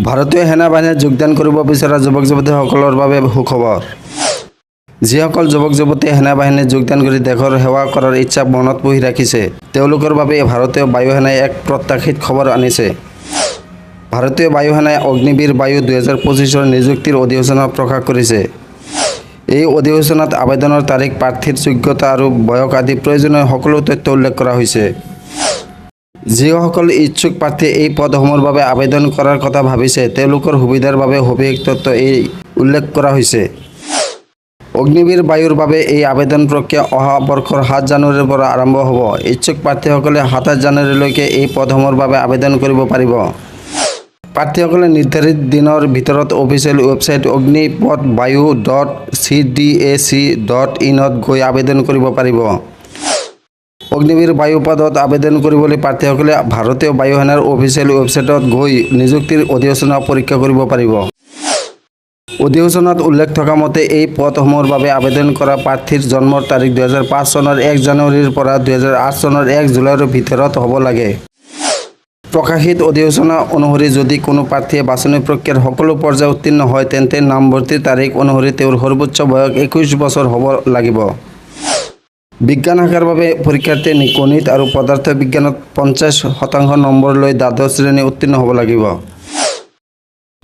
ভাৰতীয় সেনা বাহিনীত যোগদান কৰিব বিচৰা যুৱক যুৱতীসকলৰ বাবে সুখবৰ। যিসকল যুৱক যুৱতীয়ে সেনা বাহিনীত যোগদান কৰি দেশৰ সেৱা কৰাৰ ইচ্ছা মনত পুহি ৰাখিছে, তেওঁলোকৰ বাবে ভাৰতীয় বায়ু সেনাই এক প্ৰত্যাশিত খবৰ আনিছে। ভাৰতীয় বায়ু সেনাই অগ্নিবীৰ বায়ু 2025ৰ নিযুক্তিৰ অধিসূচনা প্ৰকাশ কৰিছে। এই অধিসূচনাত আবেদনৰ তাৰিখ, প্ৰাৰ্থীৰ যোগ্যতা আৰু বয়স আদি প্ৰয়োজনীয় সকলো তথ্য উল্লেখ কৰা হৈছে। যিসকল ইচ্ছুক প্ৰাৰ্থীয়ে এই পদসমূহৰ বাবে আবেদন কৰাৰ কথা ভাবিছে, তেওঁলোকৰ সুবিধাৰ বাবে সবিশেষ তথ্য উল্লেখ কৰা হৈছে। অগ্নিবীৰ বায়ুৰ বাবে এই আবেদন প্ৰক্ৰিয়া অহা বৰ্ষৰ 7 জানুৱাৰীৰ পৰা আৰম্ভ হ'ব। ইচ্ছুক প্ৰাৰ্থীসকলে 27 জানুৱাৰীলৈকে এই পদসমূহৰ বাবে আবেদন কৰিব পাৰিব। প্ৰাৰ্থীসকলে নিৰ্ধাৰিত দিনৰ ভিতৰত অফিচিয়েল ৱেবছাইট অগ্নিপথ-বায়ু.cdac.in ত গৈ আবেদন কৰিব পাৰিব। অগ্নিবীৰ বায়ু পদত আবেদন কৰিবলৈ প্ৰাৰ্থীসকলে ভাৰতীয় বায়ু সেনাৰ অফিচিয়েল ৱেবছাইটত গৈ নিযুক্তিৰ অধিসূচনা পৰীক্ষা কৰিব পাৰিব। অধিসূচনাত উল্লেখ থকা মতে এই পদসমূহৰ বাবে আবেদন কৰা প্ৰাৰ্থীৰ জন্মৰ তাৰিখ 2005 চনৰ 1 জানুৱাৰীৰ পৰা 2008 চনৰ 1 জুলাইৰ ভিতৰত হ'ব লাগে। প্ৰকাশিত অধিসূচনা অনুসৰি যদি কোনো প্ৰাৰ্থীয়ে বাছনি প্ৰক্ৰিয়াৰ সকলো পৰ্যায় উত্তীৰ্ণ হয়, তেন্তে নামভৰ্তিৰ তাৰিখ অনুসৰি তেওঁৰ সৰ্বোচ্চ বয়স 21 বছৰ হ'ব লাগিব। বিজ্ঞান শাখাৰ বাবে পৰীক্ষাৰ্থীয়ে গণিত আৰু পদাৰ্থ বিজ্ঞানত 50% নম্বৰ লৈ দ্বাদশ শ্ৰেণী উত্তীৰ্ণ হ'ব লাগিব।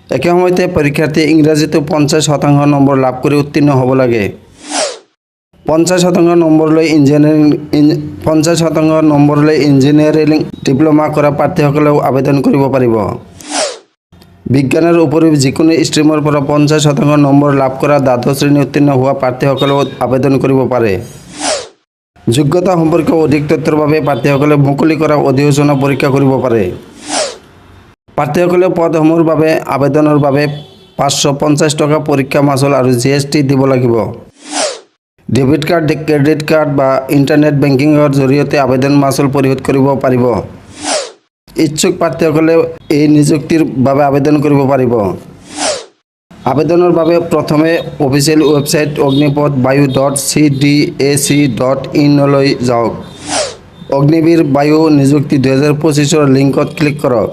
একে সময়তে পৰীক্ষাৰ্থীয়ে ইংৰাজীতো 50% নম্বৰ লাভ কৰি উত্তীৰ্ণ হ'ব লাগে। 50% নম্বৰ লৈ ইঞ্জিনিয়াৰিং ডিপ্ল'মা কৰা প্ৰাৰ্থীসকলেও আবেদন কৰিব পাৰিব। বিজ্ঞানৰ উপৰিও যিকোনো ষ্ট্ৰীমৰ পৰা 50% নম্বৰ লাভ কৰা দ্বাদশ শ্ৰেণী উত্তীৰ্ণ হোৱা প্ৰাৰ্থীসকলেও আবেদন কৰিব পাৰে। যোগ্যতা সম্পৰ্কীয় অধিক তথ্যৰ বাবে প্ৰাৰ্থীসকলে মুকলি কৰা অধিসূচনা পৰীক্ষা কৰিব পাৰে। প্ৰাৰ্থীসকলে পদসমূহৰ বাবে আবেদনৰ বাবে 550 টকা পৰীক্ষা মাচুল আৰু GST দিব লাগিব। ডেবিট কাৰ্ড, ক্ৰেডিট কাৰ্ড বা ইণ্টাৰনেট বেংকিংৰ জৰিয়তে আবেদন মাচুল পৰিশোধ কৰিব পাৰিব। ইচ্ছুক প্ৰাৰ্থীসকলে এই নিযুক্তিৰ বাবে আবেদন কৰিব পাৰিব। আবেদনৰ বাবে প্ৰথমে অফিচিয়েল ৱেবছাইট অগ্নিপথ-বায়ু.cdac.in লৈ যাওক। অগ্নিবীৰ বায়ু নিযুক্তি 2025ৰ লিংকত ক্লিক কৰক।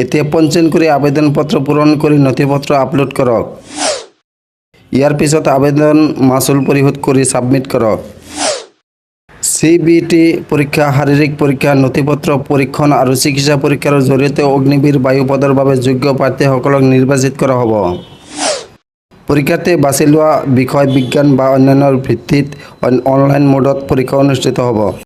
এতিয়া পঞ্জীয়ন কৰি আবেদন পত্ৰ পূৰণ কৰি নথিপত্ৰ আপলোড কৰক। ইয়াৰ পিছত আবেদন মাচুল পৰিশোধ কৰি ছাবমিট কৰক। CBT পৰীক্ষা, শাৰীৰিক পৰীক্ষা, নথিপত্ৰ পৰীক্ষণ আৰু চিকিৎসা পৰীক্ষাৰ জৰিয়তে অগ্নিবীৰ বায়ু পদৰ বাবে যোগ্য প্ৰাৰ্থীসকলক নিৰ্বাচিত কৰা হ'ব। পৰীক্ষাৰ্থীয়ে বাছি লোৱা বিষয় বিজ্ঞান বা অন্যান্যৰ ভিত্তিত অনলাইন মোডত পৰীক্ষা অনুষ্ঠিত হ'ব।